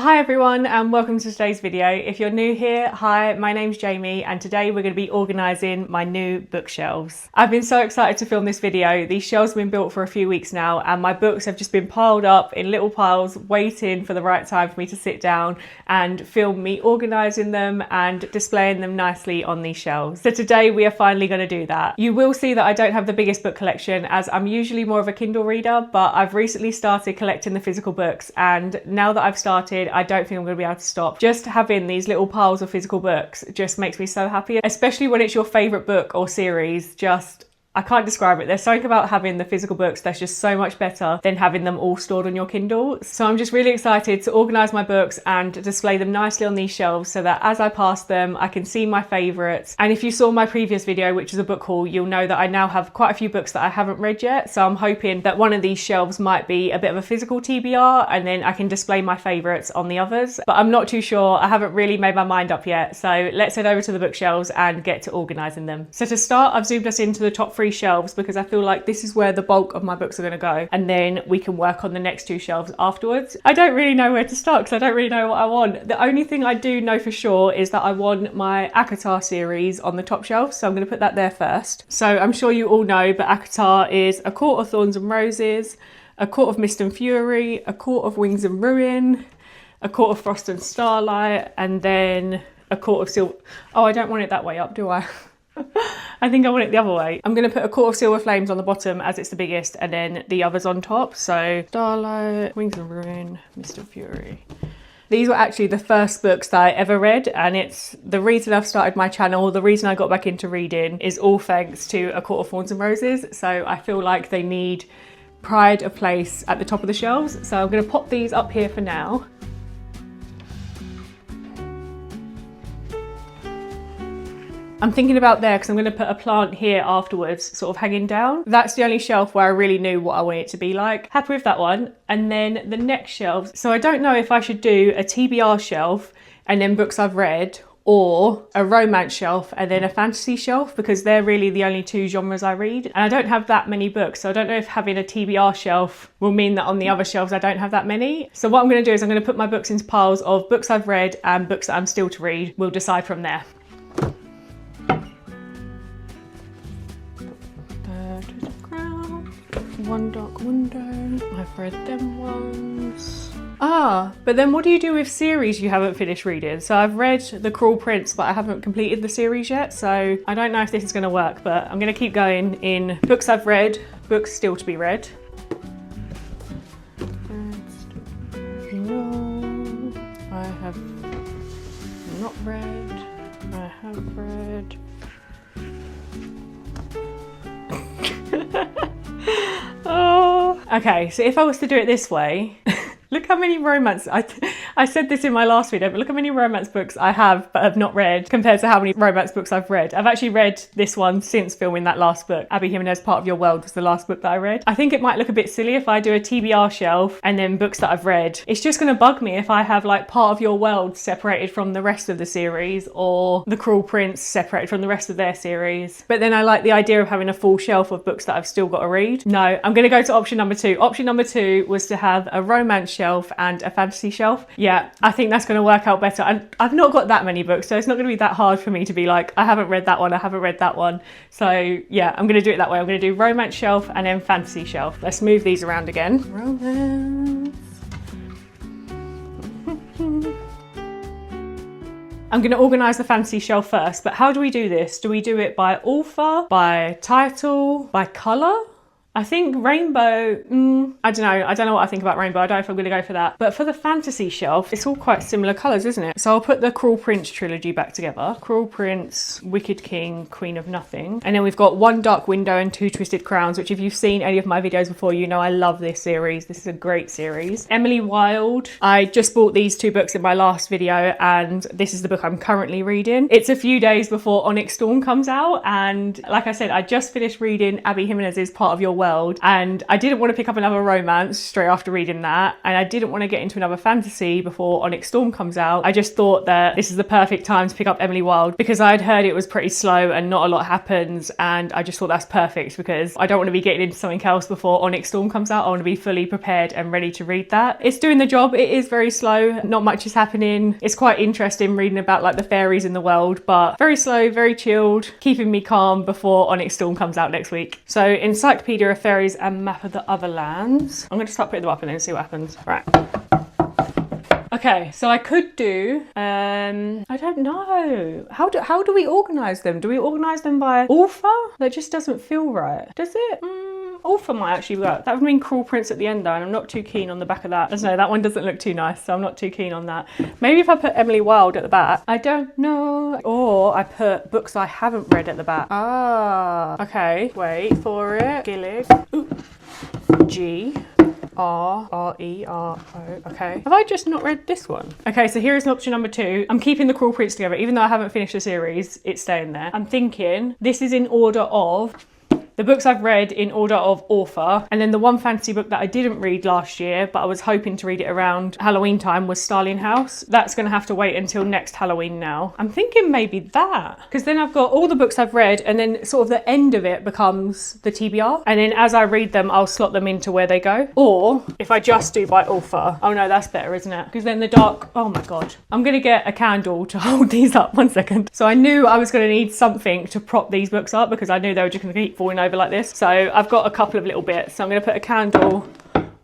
Hi everyone and welcome to today's video. If you're new here, hi, my name's Jamie and today we're going to be organising my new bookshelves. I've been so excited to film this video. These shelves have been built for a few weeks now and my books have just been piled up in little piles waiting for the right time for me to sit down and film me organising them and displaying them nicely on these shelves. So today we are finally going to do that. You will see that I don't have the biggest book collection as I'm usually more of a Kindle reader, but I've recently started collecting the physical books and now that I've started, I don't think I'm going to be able to stop. Just having these little piles of physical books just makes me so happy, especially when it's your favourite book or series. I can't describe it. There's something about having the physical books that's just so much better than having them all stored on your Kindle. So I'm just really excited to organise my books and display them nicely on these shelves so that as I pass them, I can see my favourites. And if you saw my previous video, which is a book haul, you'll know that I now have quite a few books that I haven't read yet. So I'm hoping that one of these shelves might be a bit of a physical TBR and then I can display my favourites on the others. But I'm not too sure. I haven't really made my mind up yet. So let's head over to the bookshelves and get to organising them. So to start, I've zoomed us into the top 3 shelves because I feel like this is where the bulk of my books are going to go, and then we can work on the next 2 shelves afterwards. I don't really know where to start because I don't really know what I want. The only thing I do know for sure is that I want my ACOTAR series on the top shelf, so I'm going to put that there first. So I'm sure you all know, but ACOTAR is A Court of Thorns and Roses, A Court of Mist and Fury, A Court of Wings and Ruin, A Court of Frost and Starlight, and then A Court of Silver. Oh, I don't want it that way up, do I? I think I want it the other way. I'm going to put A Court of Silver Flames on the bottom as it's the biggest and then the others on top. So Starlight, Wings and Ruin, Mist and Fury. These were actually the first books that I ever read, and it's the reason I've started my channel, the reason I got back into reading is all thanks to A Court of Thorns and Roses. So I feel like they need pride of place at the top of the shelves. So I'm going to pop these up here for now. I'm thinking about there because I'm going to put a plant here afterwards, sort of hanging down. That's the only shelf where I really knew what I wanted it to be like. Happy with that one. And then the next shelves. So I don't know if I should do a TBR shelf and then books I've read, or a romance shelf and then a fantasy shelf, because they're really the only 2 genres I read. And I don't have that many books, so I don't know if having a TBR shelf will mean that on the other shelves I don't have that many. So what I'm going to do is I'm going to put my books into piles of books I've read and books that I'm still to read. We'll decide from there. One Dark Window, I've read them ones. But then what do you do with series you haven't finished reading? So I've read The Cruel Prince, but I haven't completed the series yet, so I don't know if this is going to work, but I'm going to keep going in books I've read, books still to be read. No, I have not read, I have read. Oh, okay, so if I was to do it this way, look how many romance, I said this in my last video, but look how many romance books I have but have not read compared to how many romance books I've read. I've actually read this one since filming that last book. Abby Jimenez, Part of Your World was the last book that I read. I think it might look a bit silly if I do a TBR shelf and then books that I've read. It's just going to bug me if I have like Part of Your World separated from the rest of the series, or The Cruel Prince separated from the rest of their series. But then I like the idea of having a full shelf of books that I've still got to read. No, I'm going to go to option number 2. Option number 2 was to have a romance shelf and a fantasy shelf. Yeah, I think that's going to work out better. And I've not got that many books, so it's not going to be that hard for me to be like, I haven't read that one, I haven't read that one. So yeah, I'm going to do it that way. I'm going to do romance shelf and then fantasy shelf. Let's move these around again. Romance. I'm going to organise the fantasy shelf first, but how do we do this? Do we do it by author, by title, by colour? I think rainbow, I don't know. I don't know what I think about rainbow. I don't know if I'm going to go for that. But for the fantasy shelf, it's all quite similar colours, isn't it? So I'll put the Cruel Prince trilogy back together. Cruel Prince, Wicked King, Queen of Nothing. And then we've got One Dark Window and Two Twisted Crowns, which if you've seen any of my videos before, you know I love this series. This is a great series. Emily Wilde. I just bought these 2 books in my last video and this is the book I'm currently reading. It's a few days before Onyx Storm comes out. And like I said, I just finished reading Abby Jimenez's Part of Your World world, and I didn't want to pick up another romance straight after reading that, and I didn't want to get into another fantasy before Onyx Storm comes out. I just thought that this is the perfect time to pick up Emily Wilde because I'd heard it was pretty slow and not a lot happens, and I just thought that's perfect because I don't want to be getting into something else before Onyx Storm comes out. I want to be fully prepared and ready to read that. It's doing the job. It is very slow, not much is happening. It's quite interesting reading about like the fairies in the world, but very slow, very chilled, keeping me calm before Onyx Storm comes out next week. So Encyclopedia of Fairies and Map of the Other Lands. I'm going to start putting them up and then see what happens. Right. Okay, so I could do, I don't know. How do we organise them? Do we organise them by author? That just doesn't feel right. Does it? Author might actually work. That would mean Cruel Prince at the end though, and I'm not too keen on the back of that. I don't know, that one doesn't look too nice, so I'm not too keen on that. Maybe if I put Emily Wilde at the back. I don't know. Or I put books I haven't read at the back. Ah, okay. Wait for it. Gillig. Ooh. G-R-R-E-R-O. Okay. Have I just not read this one? Okay, so here is option number 2. I'm keeping the Cruel Prince together. Even though I haven't finished the series, it's staying there. I'm thinking this is in order of the books I've read in order of author, and then the one fantasy book that I didn't read last year but I was hoping to read it around Halloween time was Starling House. That's going to have to wait until next Halloween now. I'm thinking maybe that, because then I've got all the books I've read and then sort of the end of it becomes the TBR, and then as I read them I'll slot them into where they go. Or if I just do by author, oh no, that's better, isn't it? Because then the dark, oh my god, I'm going to get a candle to hold these up. 1 second. So I knew I was going to need something to prop these books up because I knew they were just going to keep falling over like this. So I've got a couple of little bits. So I'm going to put a candle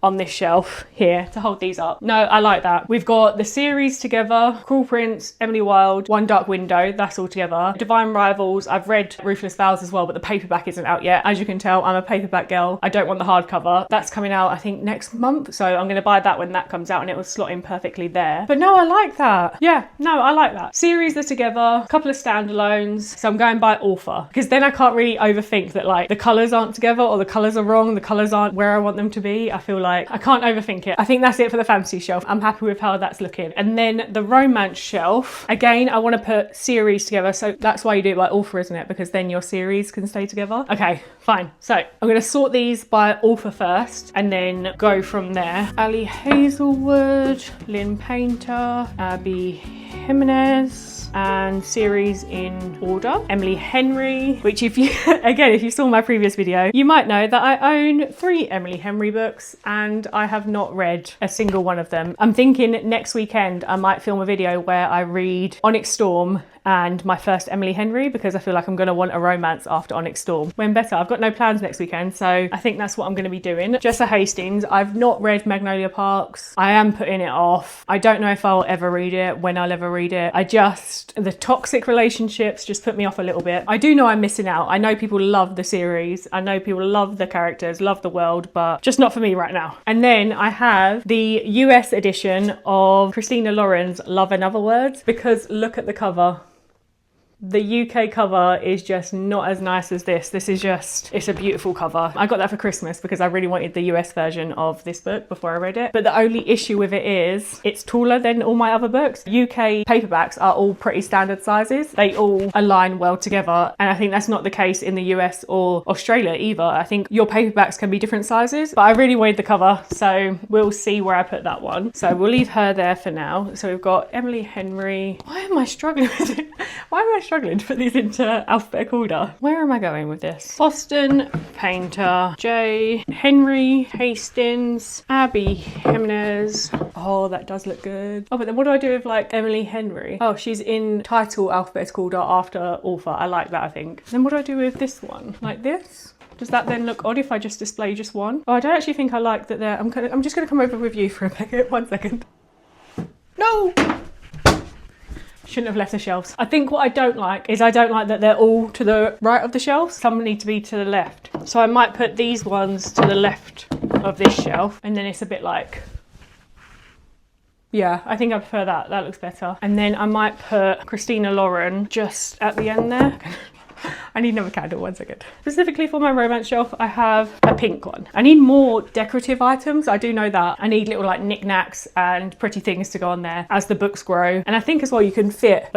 on this shelf here to hold these up. No, I like that. We've got the series together, Cruel Prince, Emily Wilde, One Dark Window, that's all together. Divine Rivals, I've read Ruthless Vows as well, but the paperback isn't out yet. As you can tell, I'm a paperback girl. I don't want the hardcover. That's coming out, I think, next month. So I'm going to buy that when that comes out and it will slot in perfectly there. But no, I like that. Yeah, no, I like that. Series are together, a couple of standalones. So I'm going by author because then I can't really overthink that like the colours aren't together or the colours are wrong, the colours aren't where I want them to be. I feel like I can't overthink it. I think that's it for the fantasy shelf. I'm happy with how that's looking. And then the romance shelf, again, I want to put series together. So that's why you do it by author, isn't it? Because then your series can stay together. Okay, fine. So I'm going to sort these by author first and then go from there. Ali Hazelwood, Lynn Painter, Abby Jimenez, and series in order. Emily Henry, which if you, again, if you saw my previous video, you might know that I own 3 Emily Henry books and I have not read a single one of them. I'm thinking next weekend I might film a video where I read Onyx Storm and my first Emily Henry because I feel like I'm going to want a romance after Onyx Storm. When better, I've got no plans next weekend, so I think that's what I'm going to be doing. Jessa Hastings, I've not read Magnolia Parks. I am putting it off. I don't know if I'll ever read it, when I'll ever read it. The toxic relationships just put me off a little bit. I do know I'm missing out. I know people love the series. I know people love the characters, love the world, but just not for me right now. And then I have the US edition of Christina Lauren's Love and Other Words because look at the cover. The UK cover is just not as nice as this. This is just, it's a beautiful cover. I got that for Christmas because I really wanted the US version of this book before I read it. But the only issue with it is it's taller than all my other books. UK paperbacks are all pretty standard sizes. They all align well together. And I think that's not the case in the US or Australia either. I think your paperbacks can be different sizes, but I really wanted the cover. So we'll see where I put that one. So we'll leave her there for now. So we've got Emily Henry. Why am I struggling with it? Why am I struggling to put these into alphabetical order? Where am I going with this? Boston Painter, J. Henry Hastings, Abby Jimenez. Oh, that does look good. Oh, but then what do I do with like Emily Henry? Oh, she's in title alphabetical order after author. I like that, I think. Then what do I do with this one? Like this? Does that then look odd if I just display just one? Oh, I don't actually think I like that there. I'm just going to come over with you for a minute. 1 second. No! Shouldn't have left the shelves. I think what I don't like is I don't like that they're all to the right of the shelves. Some need to be to the left. So I might put these ones to the left of this shelf and then it's a bit like, yeah, I think I prefer that. That looks better. And then I might put Christina Lauren just at the end there. I need another candle, 1 second. Specifically for my romance shelf, I have a pink one. I need more decorative items, I do know that. I need little like knickknacks and pretty things to go on there as the books grow. And I think as well you can fit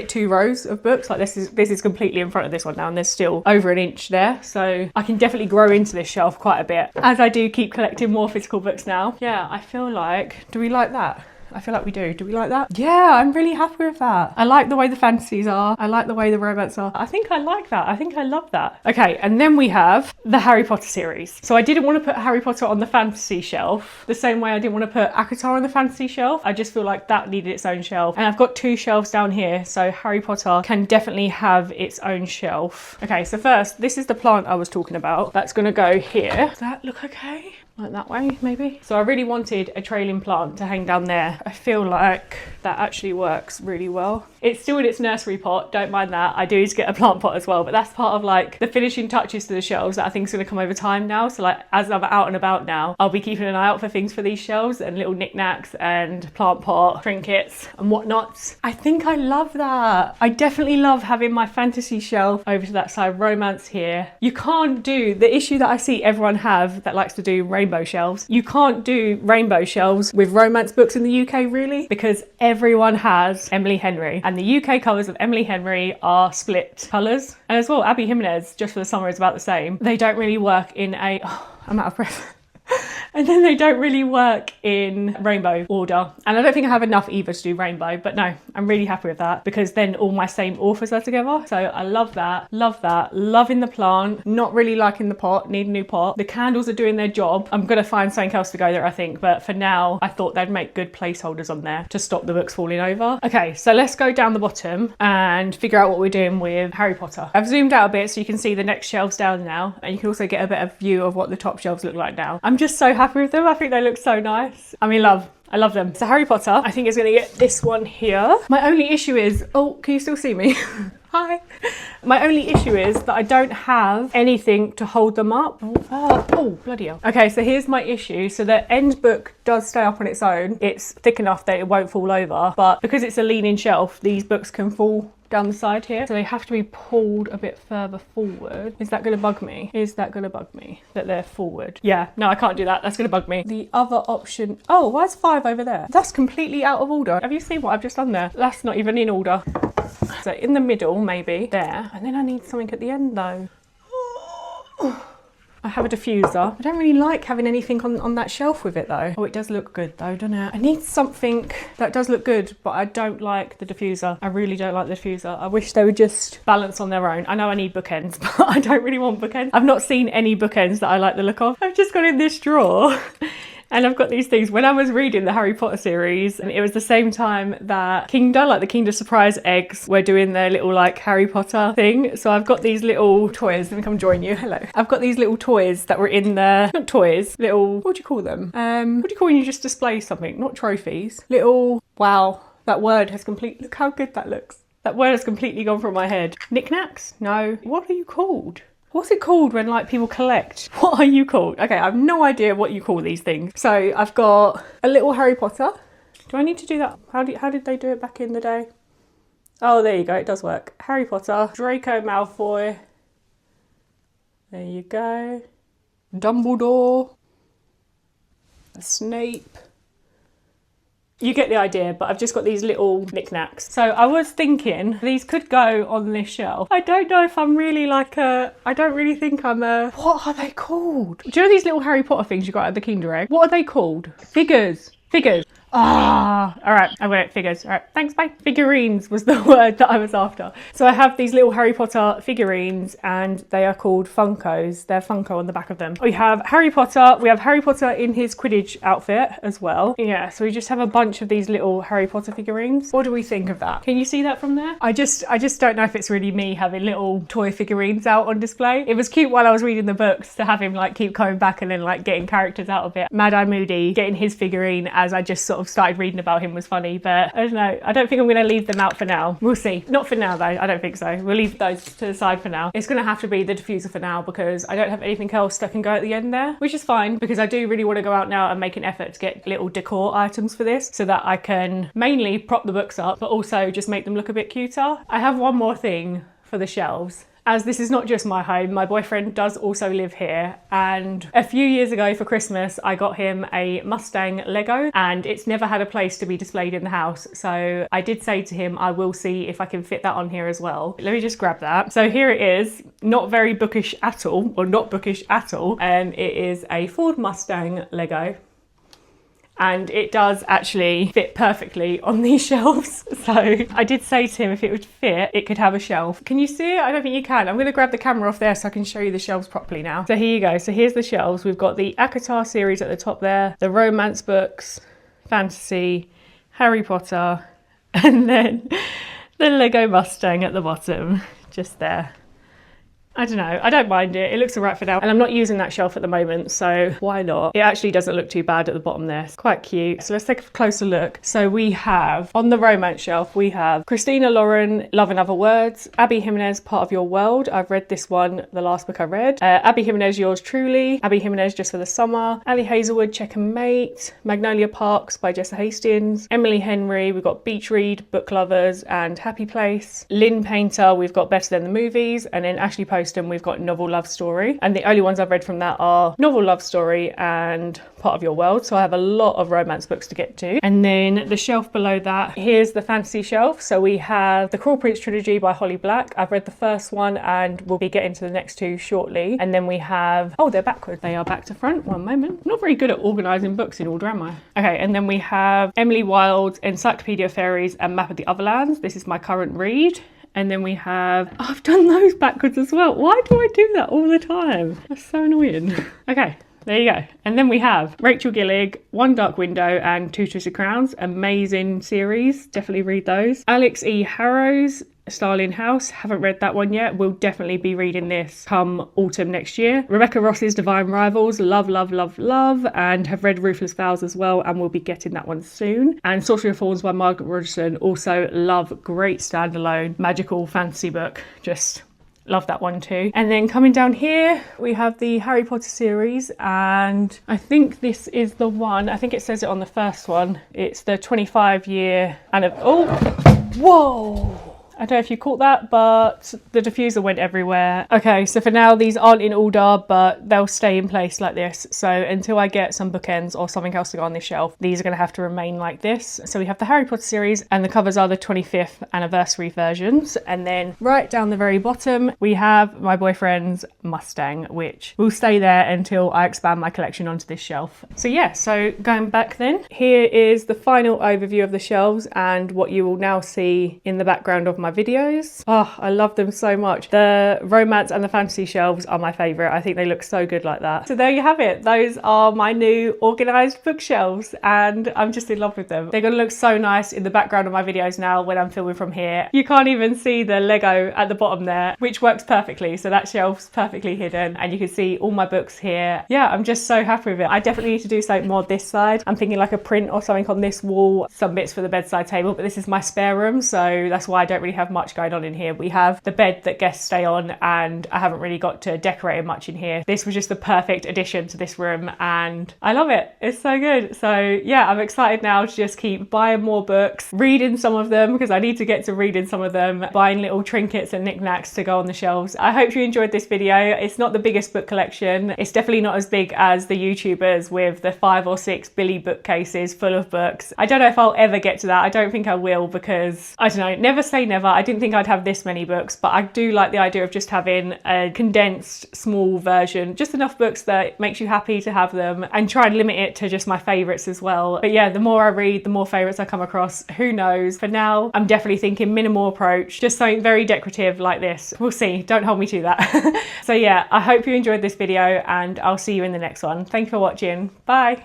2 rows of books. Like this is completely in front of this one now, and there's still over an inch there. So I can definitely grow into this shelf quite a bit as I do keep collecting more physical books now. Yeah, I feel like, do we like that? I feel like we do. Do we like that? Yeah, I'm really happy with that. I like the way the fantasies are. I like the way the romance are. I think I like that. I think I love that. Okay, and then we have the Harry Potter series. So I didn't want to put Harry Potter on the fantasy shelf the same way I didn't want to put ACOTAR on the fantasy shelf. I just feel like that needed its own shelf. And I've got 2 shelves down here, so Harry Potter can definitely have its own shelf. Okay, so first, this is the plant I was talking about. That's going to go here. Does that look okay? Like that way, maybe. So I really wanted a trailing plant to hang down there. I feel like that actually works really well. It's still in its nursery pot, don't mind that. I do need to get a plant pot as well, but that's part of like the finishing touches to the shelves that I think is going to come over time now. So like as I'm out and about now, I'll be keeping an eye out for things for these shelves and little knickknacks and plant pot, trinkets and whatnot. I think I love that. I definitely love having my fantasy shelf over to that side, romance here. You can't do the issue that I see everyone have that likes to do rainbow shelves. You can't do rainbow shelves with romance books in the UK really, because everyone has Emily Henry, and the UK covers of Emily Henry are split colours. And as well, Abby Jimenez, just for the summer, is about the same. They don't really work in a... Oh, I'm out of breath. And then they don't really work in rainbow order. And I don't think I have enough either to do rainbow, but no, I'm really happy with that because then all my same authors are together. So I love that, loving the plant, not really liking the pot, need a new pot. The candles are doing their job. I'm gonna find something else to go there, I think, but for now, I thought they'd make good placeholders on there to stop the books falling over. Okay, so let's go down the bottom and figure out what we're doing with Harry Potter. I've zoomed out a bit so you can see the next shelves down now, and you can also get a better view of what the top shelves look like now. I'm just so happy with them. I think they look so nice. I'm in love. I love them. So Harry Potter, I think is going to get this one here. My only issue is, oh, can you still see me? Hi. My only issue is that I don't have anything to hold them up. Oh, bloody hell. Okay, so here's my issue. So the end book does stay up on its own. It's thick enough that it won't fall over, but because it's a leaning shelf, these books can fall down the side here, so they have to be pulled a bit further forward. Is that going to bug me? Is that going to bug me that they're forward? Yeah, no, I can't do that. That's going to bug me. The other option, oh, why is 5 over there? That's completely out of order. Have you seen what I've just done there? That's not even in order. So in the middle, maybe there, and then I need something at the end though. I have a diffuser. I don't really like having anything on that shelf with it though. Oh, it does look good though, doesn't it? I need something that does look good, but I don't like the diffuser. I really don't like the diffuser. I wish they would just balance on their own. I know I need bookends, but I don't really want bookends. I've not seen any bookends that I like the look of. I've just got in this drawer. And I've got these things. When I was reading the Harry Potter series, and it was the same time that Kinder, like the Kinder Surprise eggs, were doing their little like Harry Potter thing. So I've got these little toys. Let me come join you. Hello. I've got these little toys that were in the, not toys, little, what do you call them? What do you call when you just display something? Not trophies. Little, wow, that word has completely, look how good that looks. That word has completely gone from my head. Knickknacks? No. What are you called? What's it called when like people collect? What are you called? Okay, I have no idea what you call these things. So I've got a little Harry Potter. Do I need to do that? How did they do it back in the day? Oh, there you go. It does work. Harry Potter, Draco Malfoy. There you go. Dumbledore. Snape. You get the idea, but I've just got these little knickknacks. So I was thinking these could go on this shelf. I don't know if I'm really like I don't really think I'm what are they called? Do you know these little Harry Potter things you got at the Kinder Egg? What are they called? Figures. Ah, all right, I got it, figures. All right, thanks, bye. Figurines was the word that I was after. So I have these little Harry Potter figurines and they are called Funkos. They're Funko on the back of them. We have Harry Potter. We have Harry Potter in his Quidditch outfit as well. Yeah, so we just have a bunch of these little Harry Potter figurines. What do we think of that? Can you see that from there? I just don't know if it's really me having little toy figurines out on display. It was cute while I was reading the books to have him like keep coming back and then like getting characters out of it. Mad Eye Moody getting his figurine as I just sort of started reading about him was funny, but I don't know. I don't think I'm going to leave them out for now. We'll see. Not for now though. I don't think so. We'll leave those to the side for now. It's going to have to be the diffuser for now because I don't have anything else that can go at the end there, which is fine because I do really want to go out now and make an effort to get little decor items for this so that I can mainly prop the books up, but also just make them look a bit cuter. I have one more thing for the shelves. as this is not just my home, my boyfriend does also live here, and a few years ago for Christmas I got him a Mustang Lego, and it's never had a place to be displayed in the house, so I did say to him I will see if I can fit that on here as well. Let me just grab that. So here it is, not very bookish at all, or not bookish at all. It is a Ford Mustang Lego. And it does actually fit perfectly on these shelves. So I did say to him if it would fit, it could have a shelf. Can you see it? I don't think you can. I'm going to grab the camera off there so I can show you the shelves properly now. So here you go. So here's the shelves. We've got the ACOTAR series at the top there, the romance books, fantasy, Harry Potter, and then the Lego Mustang at the bottom, just there. I don't know, I don't mind it. It looks all right for now. And I'm not using that shelf at the moment, so why not? It actually doesn't look too bad at the bottom there. It's quite cute. So let's take a closer look. So we have, on the romance shelf, we have Christina Lauren, Love and Other Words, Abby Jimenez, Part of Your World. I've read this one, the last book I read. Abby Jimenez, Yours Truly, Abby Jimenez, Just for the Summer, Ali Hazelwood, Check and Mate, Magnolia Parks by Jessa Hastings, Emily Henry, we've got Beach Read, Book Lovers, and Happy Place. Lynn Painter, we've got Better Than the Movies, and then Ashley Post we've got Novel Love Story, and the only ones I've read from that are Novel Love Story and Part of Your World, so I have a lot of romance books to get to. And then the shelf below that, here's the fantasy shelf. So we have the Cruel Prince trilogy by Holly Black. I've read the first one and we'll be getting to the next two shortly. And then we have, oh, they're backwards, they are back to front. One moment. I'm not very good at organising books in order, am I? Okay, and then we have Emily Wilde's Encyclopedia of Fairies and Map of the Otherlands. This is my current read. And then we have, oh, I've done those backwards as well. Why do I do that all the time? That's so annoying. Okay, there you go. And then we have Rachel Gillig, One Dark Window and Two Twisted Crowns. Amazing series, definitely read those. Alex E. Harrow's Starling House, haven't read that one yet. We'll definitely be reading this come autumn next year. Rebecca Ross's Divine Rivals, love, love, love, love, and have read Ruthless Vows as well, and we'll be getting that one soon. And Sorcery of Thorns by Margaret Rogerson, also love, great standalone magical fantasy book, just love that one too. And then coming down here we have the Harry Potter series, and I think this is the one, I think it says it on the first one, it's the 25-year oh, whoa, I don't know if you caught that, but the diffuser went everywhere. Okay, so for now, these aren't in order, but they'll stay in place like this. So until I get some bookends or something else to go on this shelf, these are going to have to remain like this. So we have the Harry Potter series, and the covers are the 25th anniversary versions. And then right down the very bottom, we have my boyfriend's Mustang, which will stay there until I expand my collection onto this shelf. So yeah, so going back then, here is the final overview of the shelves and what you will now see in the background of my videos. Oh, I love them so much. The romance and the fantasy shelves are my favorite. I think they look so good like that. So there you have it. Those are my new organized bookshelves, and I'm just in love with them. They're gonna look so nice in the background of my videos now when I'm filming from here. You can't even see the Lego at the bottom there, which works perfectly. So that shelf's perfectly hidden and you can see all my books here. Yeah, I'm just so happy with it. I definitely need to do something more this side. I'm thinking like a print or something on this wall, some bits for the bedside table, but this is my spare room, so that's why I don't really have much going on in here. We have the bed that guests stay on, and I haven't really got to decorate much in here. This was just the perfect addition to this room and I love it. It's so good. So yeah, I'm excited now to just keep buying more books, reading some of them because I need to get to reading some of them, buying little trinkets and knickknacks to go on the shelves. I hope you enjoyed this video. It's not the biggest book collection. It's definitely not as big as the YouTubers with the 5 or 6 Billy bookcases full of books. I don't know if I'll ever get to that. I don't think I will because, I don't know, never say never. I didn't think I'd have this many books, but I do like the idea of just having a condensed small version, just enough books that makes you happy to have them, and try and limit it to just my favourites as well. But yeah, the more I read, the more favourites I come across. Who knows? For now, I'm definitely thinking minimal approach, just something very decorative like this. We'll see. Don't hold me to that. So yeah, I hope you enjoyed this video and I'll see you in the next one. Thank you for watching. Bye.